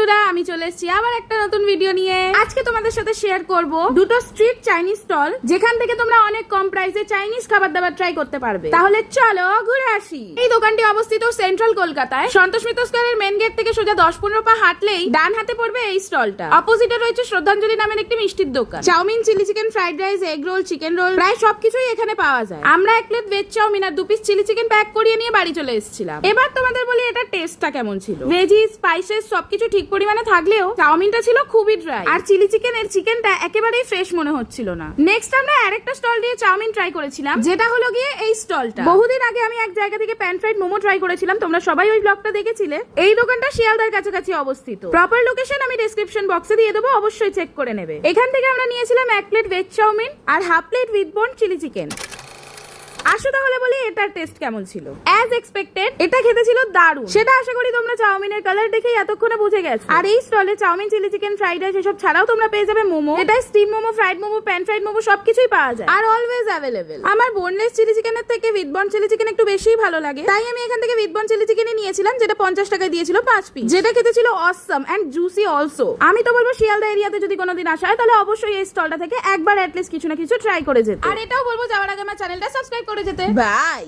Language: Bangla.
বন্ধুরা, আমি চলে এসেছি আবার একটা নতুন ভিডিও নিয়ে। আজকে তোমাদের সাথে শেয়ার করব দুটো স্ট্রিট চাইনিজ স্টল, যেখান থেকে তোমরা অনেক কম প্রাইসে চাইনিজ খাবার দাবার ট্রাই করতে পারবে। তাহলে চলো ঘুরে আসি। এই দোকানটি অবস্থিত সেন্ট্রাল কলকাতায়, সন্তোষ মিত্র স্কয়ারের মেন গেট থেকে সোজা 10-15 পা হাঁটলেই ডান হাতে পড়বে এই স্টলটা। অপোজিটে রয়েছে শ্রদ্ধাঞ্জলি নামের একটি মিষ্টির দোকান। Chowmein, chilli chicken, fried rice, egg roll, chicken roll প্রায় সবকিছুই এখানে পাওয়া যায়। আমরা এক প্লেট ভেজ চাউমিন আর 2 পিস চিলি চিকেন প্যাক করিয়ে নিয়ে বাড়ি চলে এসেছিলাম। এবার তোমাদের বলি এটা টেস্টটা কেমন ছিল। ভেজি, স্পাইসেস সবকিছু ঠিক পরিমাণে থাকলেও চাউমিনটা ছিল খুবই ড্রাই, আর চিলি চিকেনের চিকেনটা একেবারেই ফ্রেশ মনে হচ্ছিল না। নেক্সট আমরা আরেকটা স্টল দিয়ে চাউমিন ট্রাই করেছিলাম, যেটা হলো গিয়ে এই স্টলটা। বহুদিন আগে আমি এক জায়গা থেকে প্যান ফ্রাইড মোমো ট্রাই করেছিলাম, তোমরা সবাই ওই ব্লগটা দেখেছিলে। এই দোকানটা শিয়ালদার কাছাকাছি অবস্থিত। প্রপার লোকেশন আমি ডেসক্রিপশন বক্সে দিয়ে দেবো, অবশ্যই চেক করে নেবে। এখান থেকে আমরা নিয়েছিলাম 1 প্লেট ভেজ চাউমিন আর half plate with bone chilli chicken. আসো তাহলে বলি এটার টেস্ট কেমন ছিল। অ্যাজ এক্সপেক্টেড এটা খেতে ছিল দারুণ। সেটা আশা করি তোমরা চাউমিনের কালার দেখেই এতক্ষণে বুঝে গেছো। আর এই স্টলে chowmein, chilli chicken, fried rice এসব ছাড়াও তোমরা পেয়ে যাবে মোমো। এটাই steam momo, fried momo, pan fried momo সবকিছুই পাওয়া যায় আর অলওয়েজ অ্যাভেলেবেল। আমার বোনলেস চিলি চিকেনের থেকে উইথ বোন চিলি চিকেন একটু বেশিই ভালো লাগে, তাই আমি এখান থেকে উইথ বোন চিলি চিকেনই নিয়েছিলাম, যেটা 50 টাকায় দিয়েছিল 5 পিস, যেটা খেতে ছিল অসম এন্ড জুসি অলসো। আমি তো বলবো শিয়ালদা এরিয়াতে যদি কোনোদিন আসা হয় তাহলে অবশ্যই এই স্টলটা থেকে একবার অ্যাটলিস্ট কিছু না কিছু ট্রাই করে যেতে। আর এটাও বলবো যাওয়ার আগে আমার চ্যানেলটা সাবস্ক্রাইব করে যেতে। বাই।